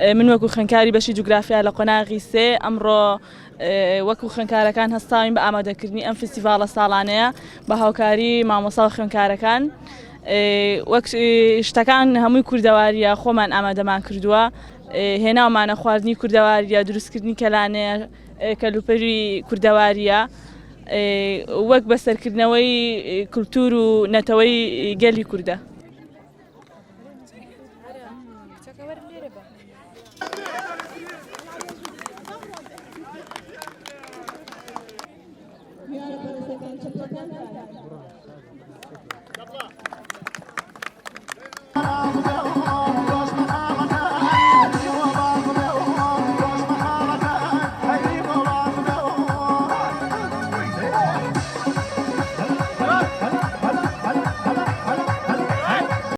من وەکو خوێندکاری بەشی جوگرافیا لە قۆناغی سێ ئەمڕۆ وەکو خوێندکارەکان هەستاوین بە ئامادەکردنی ئەم فستیڤاڵە ساڵانەیە بە هاوکاری مامۆستا و خوێندکارەکان. وەک شتەکان هەمووی کوردەواریە خۆمان ئامادەمان کردووە، هێناومانە خواردنی کوردەواریە، دروستکردنی کەلانەیە کەلوپەری کوردەواریە، وەک بەسەرکردنەوەی کولتور و نەتەوەی گەلی کووردە.